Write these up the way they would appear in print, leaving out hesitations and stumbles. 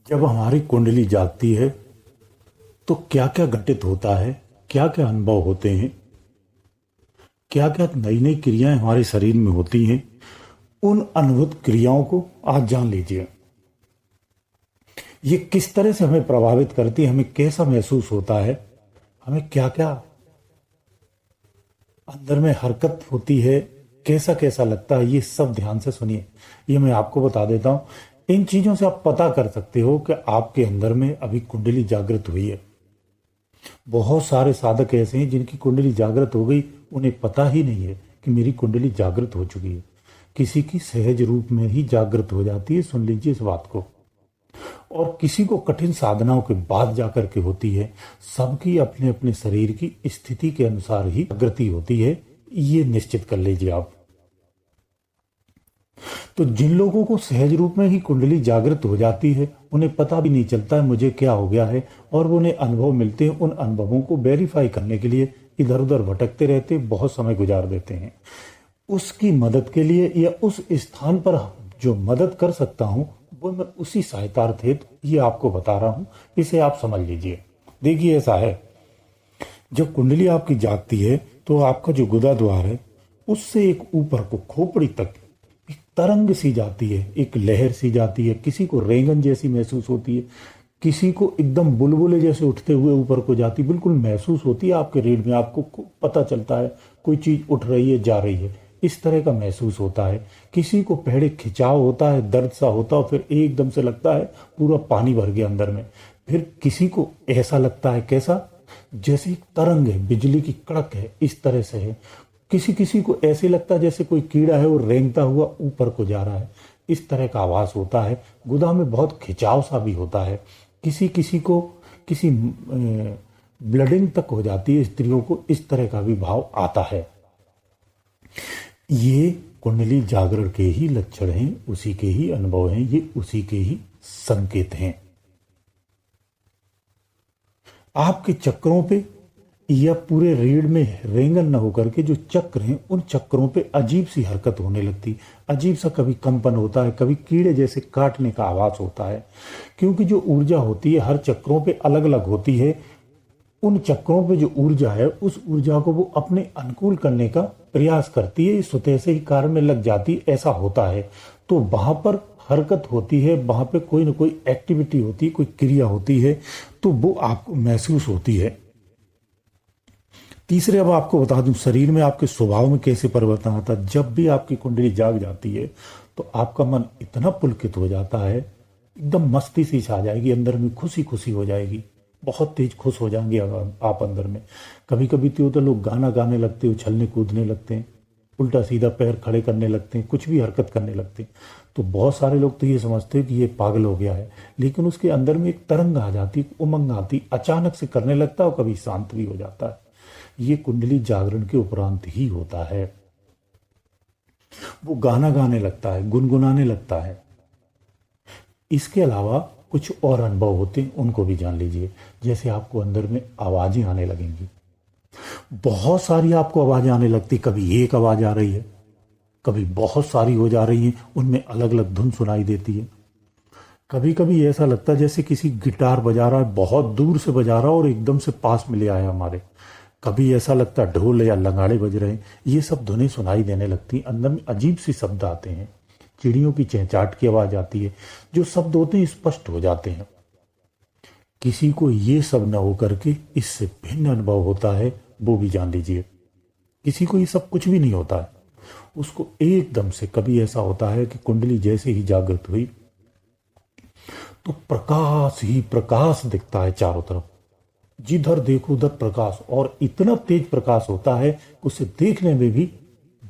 जब हमारी कुंडली जागती है तो क्या क्या घटित होता है, क्या क्या अनुभव होते हैं, क्या क्या नई नई क्रियाएं हमारे शरीर में होती हैं। उन अनुभूत क्रियाओं को आज जान लीजिए। ये किस तरह से हमें प्रभावित करती है, हमें कैसा महसूस होता है, हमें क्या क्या अंदर में हरकत होती है, कैसा कैसा लगता है। ये सब ध्यान से सुनिए, ये मैं आपको बता देता हूं। इन चीजों से आप पता कर सकते हो कि आपके अंदर में अभी कुंडली जागृत हुई है। बहुत सारे साधक ऐसे हैं जिनकी कुंडली जागृत हो गई, उन्हें पता ही नहीं है कि मेरी कुंडली जागृत हो चुकी है। किसी की सहज रूप में ही जागृत हो जाती है, सुन लीजिए इस बात को। और किसी को कठिन साधनाओं के बाद जाकर के होती है। सबकी अपने अपने शरीर की स्थिति के अनुसार ही जागृति होती है, ये निश्चित कर लीजिए आप। तो जिन लोगों को सहज रूप में ही कुंडली जागृत हो जाती है, उन्हें पता भी नहीं चलता है मुझे क्या हो गया है, और उन्हें अनुभव मिलते हैं। उन अनुभवों को वेरीफाई करने के लिए इधर उधर भटकते रहते, बहुत समय गुजार देते हैं। उसकी मदद के लिए या उस स्थान पर जो मदद कर सकता हूं, वो मैं उसी सहायतार्थ हेतु ये आपको बता रहा हूं, इसे आप समझ लीजिए। देखिए ऐसा है, जब कुंडली आपकी जागती है तो आपका जो गुदा द्वार है उससे एक ऊपर को खोपड़ी तक एक तरंग सी जाती है, एक लहर सी जाती है। किसी को रेंगन जैसी महसूस होती है, किसी को एकदम बुलबुले जैसे उठते हुए ऊपर को जाती, बिल्कुल महसूस होती है आपके रीढ़ में। आपको पता चलता है कोई चीज उठ रही है, जा रही है, इस तरह का महसूस होता है। किसी को पहले खिंचाव होता है, दर्द सा होता है, फिर एकदम से लगता है पूरा पानी भर गया अंदर में। फिर किसी को ऐसा लगता है, कैसा, जैसे एक तरंग है, बिजली की कड़क है, इस तरह से है। किसी किसी को ऐसे लगता है जैसे कोई कीड़ा है वो रेंगता हुआ ऊपर को जा रहा है, इस तरह का आवाज होता है। गुदा में बहुत खिंचाव सा भी होता है। किसी किसी को किसी ब्लडिंग तक हो जाती है, स्त्रियों को इस तरह का भी भाव आता है। ये कुंडली जागरण के ही लक्षण हैं, उसी के ही अनुभव हैं, ये उसी के ही संकेत हैं। आपके चक्रों पे या पूरे रीढ़ में रेंगन न होकर के जो चक्र हैं, उन चक्रों पे अजीब सी हरकत होने लगती, अजीब सा कभी कंपन होता है, कभी कीड़े जैसे काटने का आवाज होता है। क्योंकि जो ऊर्जा होती है हर चक्रों पे अलग अलग होती है। उन चक्रों पे जो ऊर्जा है, उस ऊर्जा को वो अपने अनुकूल करने का प्रयास करती है, स्वतः से ही कार्य में लग जाती, ऐसा होता है। तो वहां पर हरकत होती है, वहां पे कोई ना कोई एक्टिविटी होती है, कोई क्रिया होती है, तो वो आपको महसूस होती है। तीसरे, अब आपको बता दूं, शरीर में आपके स्वभाव में कैसे परिवर्तन आता है। जब भी आपकी कुंडली जाग जाती है तो आपका मन इतना पुलकित हो जाता है, एकदम मस्ती सी छा जाएगी, अंदर में खुशी खुशी हो जाएगी, बहुत तेज खुश हो जाएंगे आप अंदर में। कभी कभी तो लोग गाना गाने लगते हैं, उछलने कूदने लगते हैं, उल्टा सीधा पैर खड़े करने लगते हैं, कुछ भी हरकत करने लगते हैं। तो बहुत सारे लोग तो ये समझते हैं कि ये पागल हो गया है, लेकिन उसके अंदर में एक तरंग आ जाती, उमंग आती, अचानक से करने लगता है और कभी शांत भी हो जाता है। ये कुंडली जागरण के उपरांत ही होता है। वो गाना गाने लगता है, गुनगुनाने लगता है। इसके अलावा कुछ और अनुभव होते हैं, उनको भी जान लीजिए। जैसे आपको अंदर में आवाजें आने लगेंगी, बहुत सारी आपको आवाजें आने लगती। कभी एक आवाज आ रही है, कभी बहुत सारी हो जा रही हैं, उनमें अलग अलग धुन सुनाई देती है। कभी कभी ऐसा लगता है जैसे किसी गिटार बजा रहा है, बहुत दूर से बजा रहा है और एकदम से पास में ले आया हमारे। कभी ऐसा लगता है ढोल या लंगाड़े बज रहे हैं। ये सब धुनें सुनाई देने लगती, अंदर में अजीब सी शब्द आते हैं, चिड़ियों की चहचाट की आवाज आती है, जो शब्द होते हैं स्पष्ट हो जाते हैं। किसी को ये सब न होकर के इससे भिन्न अनुभव होता है, वो भी जान लीजिए। किसी को ये सब कुछ भी नहीं होता है, उसको एकदम से कभी ऐसा होता है कि कुंडली जैसे ही जागृत हुई तो प्रकाश ही प्रकाश दिखता है चारों तरफ। जिधर देखो उधर प्रकाश, और इतना तेज प्रकाश होता है कि उसे देखने में भी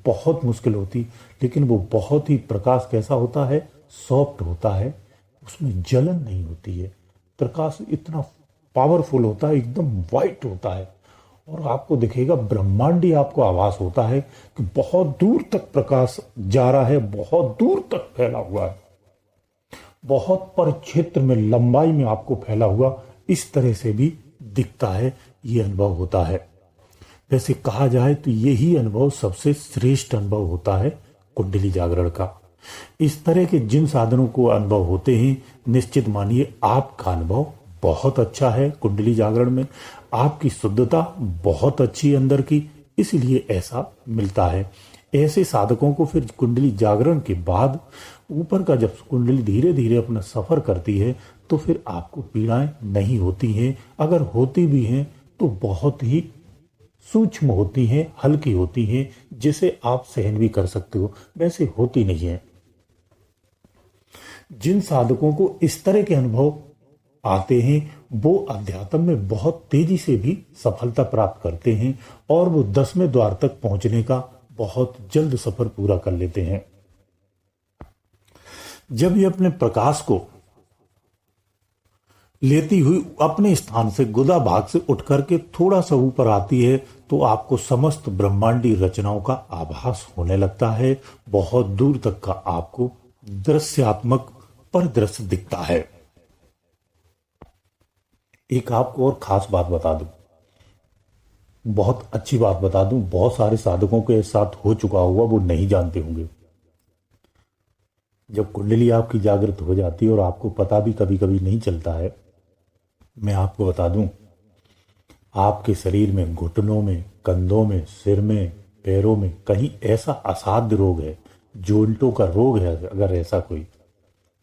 बहुत मुश्किल होती। लेकिन वो बहुत ही प्रकाश कैसा होता है, सॉफ्ट होता है, उसमें जलन नहीं होती है। प्रकाश इतना पावरफुल होता है, एकदम वाइट होता है, और आपको दिखेगा ब्रह्मांडी आपको आभास होता है कि बहुत दूर तक प्रकाश जा रहा है, बहुत दूर तक फैला हुआ है, बहुत परिक्षेत्र में लंबाई में आपको फैला हुआ, इस तरह से भी दिखता है। ये अनुभव होता है। वैसे कहा जाए तो यही अनुभव सबसे श्रेष्ठ अनुभव होता है कुंडली जागरण का। इस तरह के जिन साधनों को अनुभव होते हैं, निश्चित मानिए आपका अनुभव बहुत अच्छा है कुंडली जागरण में, आपकी शुद्धता बहुत अच्छी है अंदर की, इसलिए ऐसा मिलता है। ऐसे साधकों को फिर कुंडली जागरण के बाद ऊपर का जब कुंडली धीरे धीरे अपना सफर करती है तो फिर आपको पीड़ाएं नहीं होती हैं, अगर होती भी हैं तो बहुत ही सूक्ष्म होती हैं, हल्की होती हैं, जिसे आप सहन भी कर सकते हो, वैसे होती नहीं है। जिन साधकों को इस तरह के अनुभव आते हैं वो अध्यात्म में बहुत तेजी से भी सफलता प्राप्त करते हैं और वो 10वें द्वार तक पहुंचने का बहुत जल्द सफर पूरा कर लेते हैं। जब ये अपने प्रकाश को लेती हुई अपने स्थान से गुदा भाग से उठ करके थोड़ा सा ऊपर आती है तो आपको समस्त ब्रह्मांडी रचनाओं का आभास होने लगता है, बहुत दूर तक का आपको दृश्यात्मक परिदृश्य दिखता है। एक आपको और खास बात बता दूं, बहुत अच्छी बात बता दूं, बहुत सारे साधकों के साथ हो चुका हुआ, वो नहीं जानते होंगे। जब कुंडली आपकी जागृत हो जाती है और आपको पता भी कभी कभी नहीं चलता है, मैं आपको बता दूं, आपके शरीर में घुटनों में, कंधों में, सिर में, पैरों में कहीं ऐसा असाध्य रोग है, जोड़ों का रोग है, अगर ऐसा कोई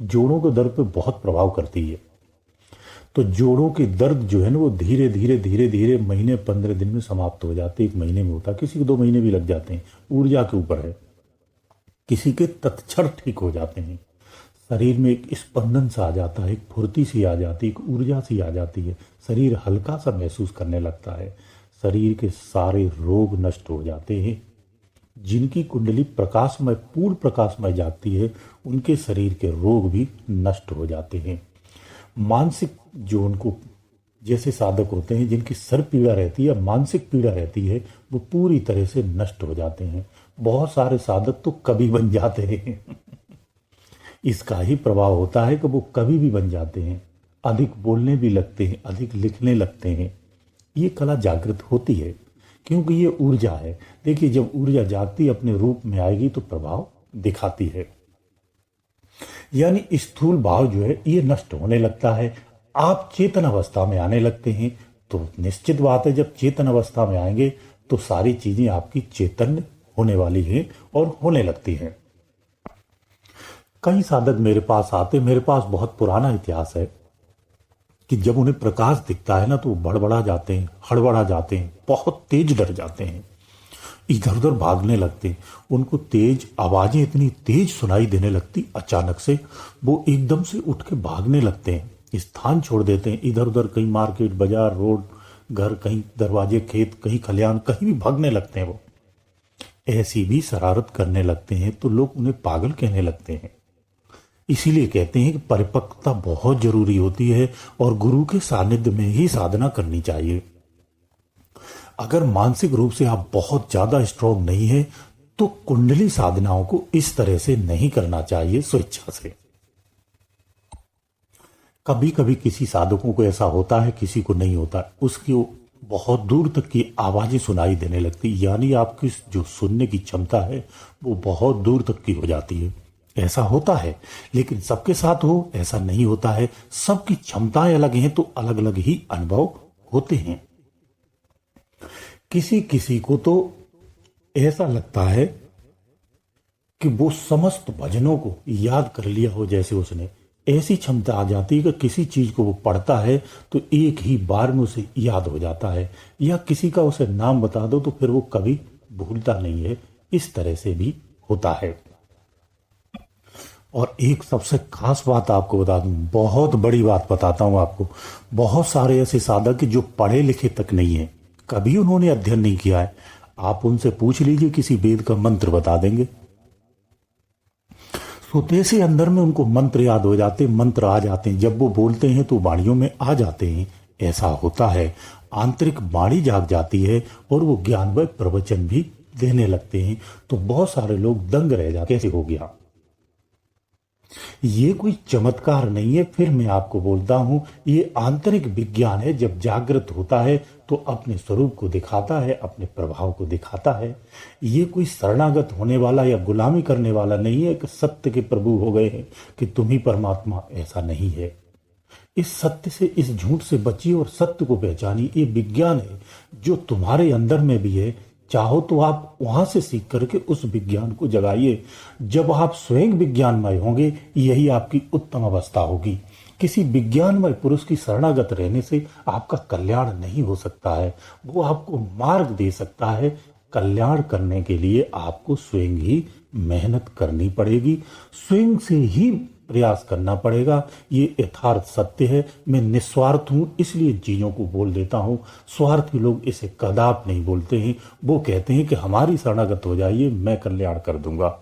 जोड़ों के दर्द पे बहुत प्रभाव करती है, तो जोड़ों के दर्द जो है ना वो धीरे धीरे धीरे धीरे महीने 15 दिन में समाप्त हो जाते, 1 महीने में होता, किसी को 2 महीने भी लग जाते हैं, ऊर्जा के ऊपर है। किसी के तत्क्षण ठीक हो जाते हैं, शरीर में एक स्पंदन सा आ जाता है, एक फुर्ती सी आ जाती है, एक ऊर्जा सी आ जाती है, शरीर हल्का सा महसूस करने लगता है, शरीर के सारे रोग नष्ट हो जाते हैं। जिनकी कुंडली प्रकाशमय, पूर्ण प्रकाशमय जाती है, उनके शरीर के रोग भी नष्ट हो जाते हैं। मानसिक जो उनको जैसे साधक होते हैं जिनकी सर पीड़ा रहती है, मानसिक पीड़ा रहती है, वो पूरी तरह से नष्ट हो जाते हैं। बहुत सारे साधक तो कवि बन जाते हैं इसका ही प्रभाव होता है कि वो कवि भी बन जाते हैं, अधिक बोलने भी लगते हैं, अधिक लिखने लगते हैं। ये कला जागृत होती है क्योंकि ये ऊर्जा है। देखिए, जब ऊर्जा जागती अपने रूप में आएगी तो प्रभाव दिखाती है, यानी स्थूल भाव जो है ये नष्ट होने लगता है। आप चेतन अवस्था में आने लगते हैं तो निश्चित बात है, जब चेतन अवस्था में आएंगे तो सारी चीजें आपकी चैतन्य होने वाली हैं और होने लगती हैं। कई साधक मेरे पास आते, मेरे पास बहुत पुराना इतिहास है कि जब उन्हें प्रकाश दिखता है ना तो वो बड़बड़ा जाते हैं, हड़बड़ा जाते हैं, बहुत तेज डर जाते हैं, इधर उधर भागने लगते हैं। उनको तेज आवाजें इतनी तेज सुनाई देने लगती, अचानक से वो एकदम से उठ के भागने लगते हैं, स्थान छोड़ देते हैं, इधर उधर कहीं मार्केट, बाजार, रोड, घर, कहीं दरवाजे, खेत, कहीं खलिहान, कहीं भी भागने लगते हैं। वो ऐसी भी शरारत करने लगते हैं तो लोग उन्हें पागल कहने लगते हैं। इसीलिए कहते हैं कि परिपक्वता बहुत जरूरी होती है और गुरु के सानिध्य में ही साधना करनी चाहिए। अगर मानसिक रूप से आप बहुत ज्यादा स्ट्रांग नहीं है तो कुंडली साधनाओं को इस तरह से नहीं करना चाहिए स्वेच्छा से। कभी कभी किसी साधकों को ऐसा होता है, किसी को नहीं होता, उसकी बहुत दूर तक की आवाजें सुनाई देने लगती, यानी आपकी जो सुनने की क्षमता है वो बहुत दूर तक की हो जाती है। ऐसा होता है, लेकिन सबके साथ हो ऐसा नहीं होता है। सबकी क्षमताएं अलग हैं तो अलग अलग ही अनुभव होते हैं। किसी किसी को तो ऐसा लगता है कि वो समस्त भजनों को याद कर लिया हो, जैसे उसने ऐसी क्षमता आ जाती है कि किसी चीज को वो पढ़ता है तो एक ही बार में उसे याद हो जाता है, या किसी का उसे नाम बता दो तो फिर वो कभी भूलता नहीं है। इस तरह से भी होता है। और एक सबसे खास बात आपको बता दूं, बहुत बड़ी बात बताता हूं आपको, बहुत सारे ऐसे साधक जो पढ़े लिखे तक नहीं है, कभी उन्होंने अध्ययन नहीं किया है, आप उनसे पूछ लीजिए, किसी वेद का मंत्र बता देंगे। सोते से अंदर में उनको मंत्र याद हो जाते, मंत्र आ जाते हैं, जब वो बोलते हैं तो वाणियों में आ जाते हैं। ऐसा होता है, आंतरिक वाणी जाग जाती है और वो ज्ञानमय प्रवचन भी देने लगते हैं। तो बहुत सारे लोग दंग रह जाते, कैसे हो गया। ये कोई चमत्कार नहीं है, फिर मैं आपको बोलता हूं, ये आंतरिक विज्ञान है। जब जागृत होता है तो अपने स्वरूप को दिखाता है, अपने प्रभाव को दिखाता है। ये कोई शरणागत होने वाला या गुलामी करने वाला नहीं है कि सत्य के प्रभु हो गए हैं कि तुम ही परमात्मा, ऐसा नहीं है। इस सत्य से, इस झूठ से बचिए और सत्य को पहचानिए। ये विज्ञान है जो तुम्हारे अंदर में भी है। चाहो तो आप वहां से सीख करके उस विज्ञान को जगाइए। जब आप स्वयं विज्ञानमय होंगे, यही आपकी उत्तम अवस्था होगी। किसी विज्ञानमय पुरुष की शरणागत रहने से आपका कल्याण नहीं हो सकता है। वो आपको मार्ग दे सकता है। कल्याण करने के लिए आपको स्वयं ही मेहनत करनी पड़ेगी, स्वयं से ही प्रयास करना पड़ेगा। ये यथार्थ सत्य है। मैं निस्वार्थ हूं, इसलिए चीजों को बोल देता हूं। स्वार्थी लोग इसे कदाप नहीं बोलते हैं। वो कहते हैं कि हमारी शरणागत हो जाइए, मैं कल्याण कर दूंगा।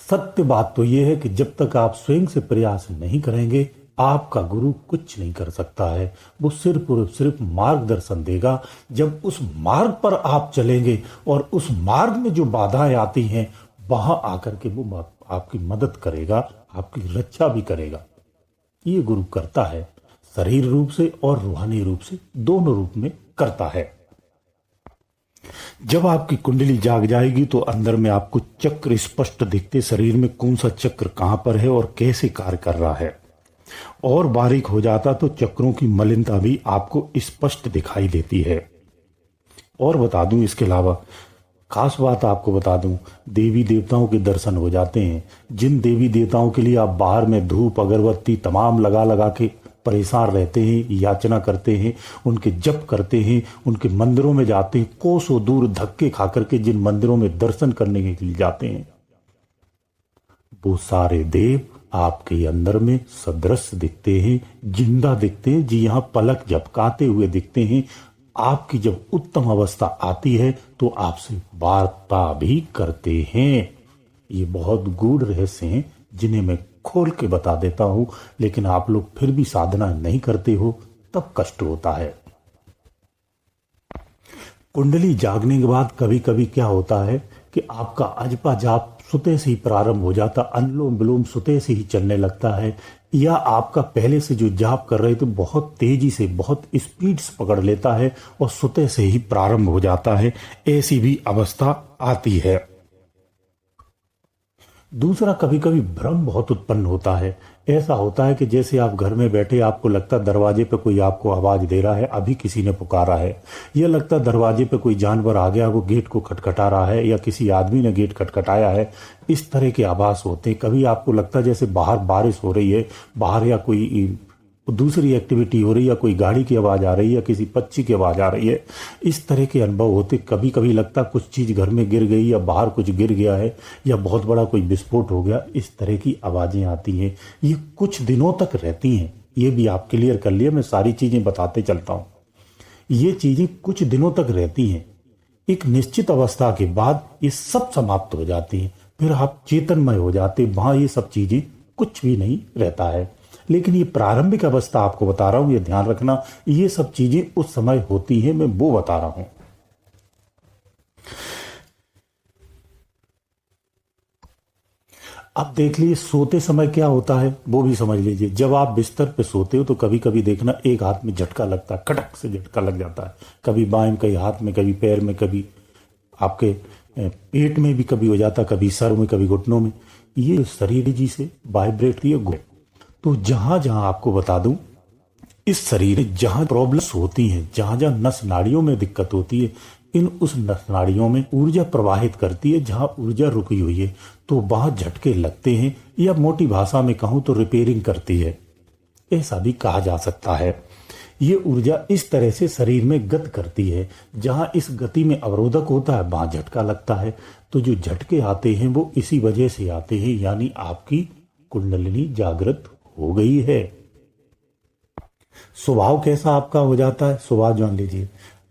सत्य बात तो यह है कि जब तक आप स्वयं से प्रयास नहीं करेंगे, आपका गुरु कुछ नहीं कर सकता है। वो सिर्फ और सिर्फ मार्गदर्शन देगा। जब उस मार्ग पर आप चलेंगे और उस मार्ग में जो बाधाएं आती हैं, वहां आकर के वो आपकी मदद करेगा, आपकी रक्षा भी करेगा। ये गुरु करता है, शरीर रूप से और रूहानी रूप से, दोनों रूप में करता है। जब आपकी कुंडली जाग जाएगी तो अंदर में आपको चक्र स्पष्ट दिखते, शरीर में कौन सा चक्र कहां पर है और कैसे कार्य कर रहा है। और बारीक हो जाता तो चक्रों की मलिनता भी आपको स्पष्ट दिखाई देती है। और बता दूं, इसके अलावा खास बात आपको बता दूं, देवी देवताओं के दर्शन हो जाते हैं। जिन देवी देवताओं के लिए आप बाहर में धूप अगरबत्ती तमाम लगा लगा के परेशान रहते हैं, याचना करते हैं, उनके जप करते हैं, उनके मंदिरों में जाते हैं, कोसों दूर धक्के खा करके जिन मंदिरों में दर्शन करने के लिए जाते हैं, वो सारे देव आपके अंदर में सदृश दिखते हैं, जिंदा दिखते हैं। जी हाँ, पलक झपकाते हुए दिखते हैं। आपकी जब उत्तम अवस्था आती है तो आपसे वार्ता भी करते हैं। ये बहुत गूढ़ रहस्य हैं जिन्हें मैं खोल के बता देता हूं, लेकिन आप लोग फिर भी साधना नहीं करते हो, तब कष्ट होता है। कुंडली जागने के बाद कभी कभी क्या होता है कि आपका अजपा जाप सुते से ही प्रारंभ हो जाता, अनुलोम विलोम सुते से ही चलने लगता है, या आपका पहले से जो जाप कर रहे थे बहुत तेजी से, बहुत स्पीड से पकड़ लेता है और सुते से ही प्रारंभ हो जाता है। ऐसी भी अवस्था आती है। दूसरा, कभी कभी भ्रम बहुत उत्पन्न होता है। ऐसा होता है कि जैसे आप घर में बैठे, आपको लगता है दरवाजे पे कोई आपको आवाज दे रहा है, अभी किसी ने पुकारा है। यह लगता है दरवाजे पे कोई जानवर आ गया, वो गेट को खटखटा रहा है, या किसी आदमी ने गेट खटखटाया है। इस तरह के आभास होते हैं। कभी आपको लगता है जैसे बाहर बारिश हो रही है, बाहर या कोई दूसरी एक्टिविटी हो रही है, या कोई गाड़ी की आवाज आ रही है, या किसी पक्षी की आवाज आ रही है। इस तरह के अनुभव होते। कभी कभी लगता है कुछ चीज घर में गिर गई, या बाहर कुछ गिर गया है, या बहुत बड़ा कोई विस्फोट हो गया। इस तरह की आवाजें आती हैं। ये कुछ दिनों तक रहती हैं। ये भी आप क्लियर कर लिए, मैं सारी चीजें बताते चलता हूं। ये चीजें कुछ दिनों तक रहती हैं। एक निश्चित अवस्था के बाद ये सब समाप्त हो जाती हैं। फिर आप चेतनमय हो जाते, वहां ये सब चीजें कुछ भी नहीं रहता है। लेकिन ये प्रारंभिक अवस्था आपको बता रहा हूं, ये ध्यान रखना, ये सब चीजें उस समय होती हैं, मैं वो बता रहा हूं। अब देख लीजिए, सोते समय क्या होता है वो भी समझ लीजिए। जब आप बिस्तर पे सोते हो तो कभी कभी देखना एक हाथ में झटका लगता है, कटक से झटका लग जाता है। कभी बाएं, कभी हाथ में, कभी पैर में, कभी आपके पेट में भी कभी हो जाता, कभी सर में, कभी घुटनों में। ये शरीर जी से वाइब्रेट है। तो जहां जहां आपको बता दूं, इस शरीर में जहां प्रॉब्लम्स होती हैं, जहां जहां नस नाड़ियों में दिक्कत होती है, इन उस नस नाड़ियों में ऊर्जा प्रवाहित करती है। जहां ऊर्जा रुकी हुई है तो वहां झटके लगते हैं, या मोटी भाषा में कहूं तो रिपेयरिंग करती है, ऐसा भी कहा जा सकता है। ये ऊर्जा इस तरह से शरीर में गति करती है। जहां इस गति में अवरोधक होता है वहां झटका लगता है। तो जो झटके आते हैं वो इसी वजह से आते हैं, यानी आपकी कुंडलिनी जागृत हो गई है। स्वभाव कैसा आपका हो जाता है, स्वभाव जान लीजिए।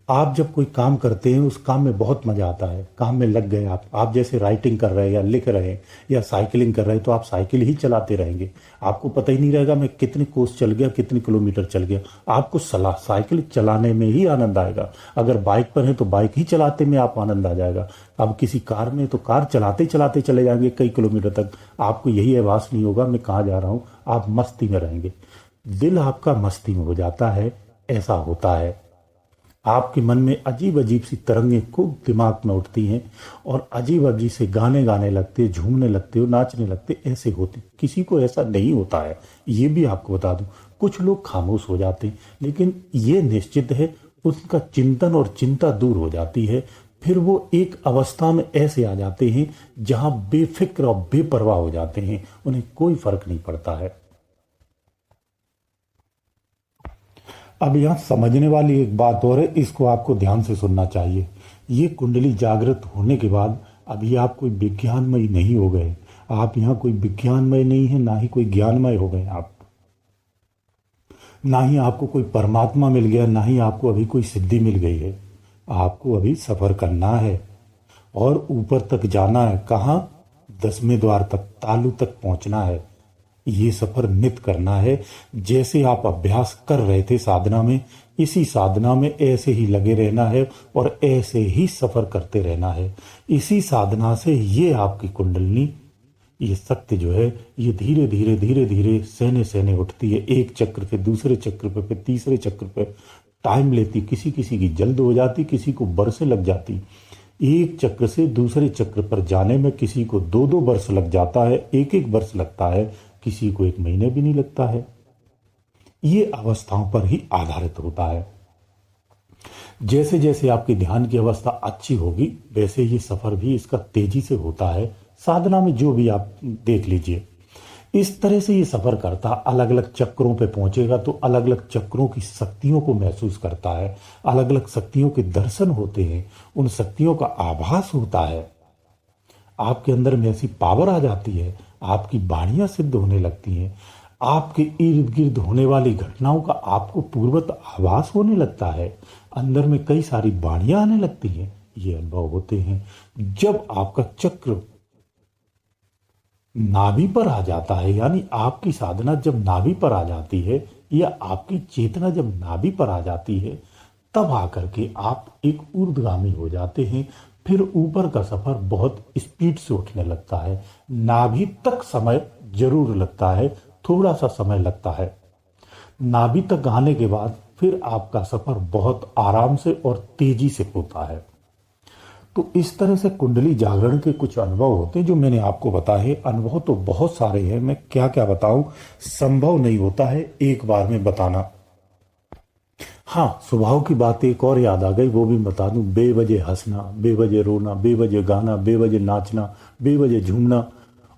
आप जब कोई काम करते हैं उस काम में बहुत मजा आता है, काम में लग गए आप जैसे राइटिंग कर रहे हैं या लिख रहे हैं या साइकिलिंग कर रहे हैं तो आप साइकिल ही चलाते रहेंगे, आपको पता ही नहीं रहेगा मैं कितने कोस चल गया, कितने किलोमीटर चल गया। आपको साइकिल चलाने में ही आनंद आएगा। अगर बाइक पर है तो बाइक ही चलाते में आप आनंद आ जाएगा। अब किसी कार में तो कार चलाते चलाते चले जाएंगे कई किलोमीटर तक, आपको यही आभास नहीं होगा मैं कहाँ जा रहा हूँ, आप मस्ती में रहेंगे। दिल आपका मस्ती में हो जाता है, ऐसा होता है। आपके मन में अजीब अजीब सी तरंगें खूब दिमाग में उठती हैं और अजीब अजीब से गाने गाने लगते, झूमने लगते हो, नाचने लगते, ऐसे होते। किसी को ऐसा नहीं होता है, ये भी आपको बता दूं। कुछ लोग खामोश हो जाते हैं, लेकिन ये निश्चित है उनका चिंतन और चिंता दूर हो जाती है। फिर वो एक अवस्था में ऐसे आ जाते हैं जहां बेफिक्र और बेपरवाह हो जाते हैं, उन्हें कोई फर्क नहीं पड़ता है। अब यहाँ समझने वाली एक बात और है, इसको आपको ध्यान से सुनना चाहिए। ये कुंडली जागृत होने के बाद अभी आप कोई विज्ञानमय नहीं हो गए, आप यहाँ कोई विज्ञानमय नहीं है, ना ही कोई ज्ञानमय हो गए आप, ना ही आपको कोई परमात्मा मिल गया, ना ही आपको अभी कोई सिद्धि मिल गई है। आपको अभी सफर करना है और ऊपर तक जाना है। कहाँ? 10वें द्वार तक, तालु तक पहुंचना है। ये सफर नित करना है। जैसे आप अभ्यास कर रहे थे साधना में, इसी साधना में ऐसे ही लगे रहना है और ऐसे ही सफर करते रहना है। इसी साधना से ये आपकी कुंडलनी, ये शक्ति जो है, ये धीरे धीरे धीरे धीरे सहने सहने उठती है। एक चक्र पे, दूसरे चक्र पे, फिर तीसरे चक्र पे। टाइम लेती, किसी किसी की जल्द हो जाती, किसी को बरसें लग जाती। एक चक्र से दूसरे चक्र पर जाने में किसी को 2-2 वर्ष लग जाता है, 1-1 वर्ष लगता है, किसी को 1 महीने भी नहीं लगता है। ये अवस्थाओं पर ही आधारित होता है। जैसे जैसे आपकी ध्यान की अवस्था अच्छी होगी वैसे ये सफर भी इसका तेजी से होता है। साधना में जो भी आप देख लीजिए, इस तरह से ये सफर करता, अलग अलग चक्रों पे पहुंचेगा तो अलग अलग चक्रों की शक्तियों को महसूस करता है, अलग अलग शक्तियों के दर्शन होते हैं, उन शक्तियों का आभास होता है। आपके अंदर में ऐसी पावर आ जाती है, आपकी वाणियां सिद्ध होने लगती हैं, आपके इर्द गिर्द होने वाली घटनाओं का आपको पूर्वत आभास होने लगता है, अंदर में कई सारी वाणियां आने लगती हैं। ये अनुभव होते हैं जब आपका चक्र नाभि पर आ जाता है, यानी आपकी साधना जब नाभि पर आ जाती है या आपकी चेतना जब नाभि पर आ जाती है, तब आकर के आप एक ऊर्ध्वगामी हो जाते हैं। फिर ऊपर का सफर बहुत स्पीड से उठने लगता है। नाभि तक समय जरूर लगता है, थोड़ा सा समय लगता है। नाभि तक आने के बाद फिर आपका सफर बहुत आराम से और तेजी से होता है। तो इस तरह से कुंडली जागरण के कुछ अनुभव होते हैं जो मैंने आपको बताए। अनुभव तो बहुत सारे हैं, मैं क्या क्या बताऊं, संभव नहीं होता है एक बार में बताना। हाँ, स्वभाव की बात एक और याद आ गई, वो भी बता दूं। बेवजह हंसना, बेवजह रोना, बेवजह गाना, बेवजह नाचना, बेवजह झूमना।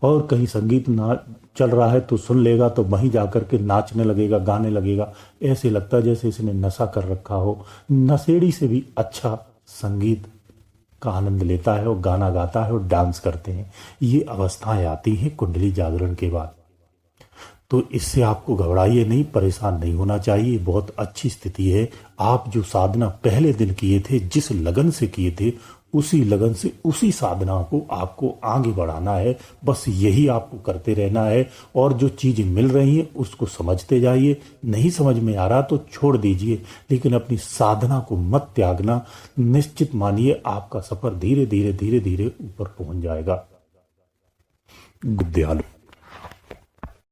और कहीं संगीत ना चल रहा है तो सुन लेगा तो वहीं जाकर के नाचने लगेगा, गाने लगेगा। ऐसे लगता है जैसे इसने नशा कर रखा हो। नशेड़ी से भी अच्छा संगीत का आनंद लेता है और गाना गाता है और डांस करते हैं। ये अवस्थाएं आती हैं कुंडली जागरण के बाद। तो इससे आपको घबराइए नहीं, परेशान नहीं होना चाहिए, बहुत अच्छी स्थिति है। आप जो साधना पहले दिन किए थे, जिस लगन से किए थे, उसी लगन से उसी साधना को आपको आगे बढ़ाना है। बस यही आपको करते रहना है और जो चीज़ें मिल रही हैं उसको समझते जाइए। नहीं समझ में आ रहा तो छोड़ दीजिए, लेकिन अपनी साधना को मत त्यागना। निश्चित मानिए आपका सफर धीरे धीरे धीरे धीरे ऊपर पहुंच जाएगा। गुड दयालु।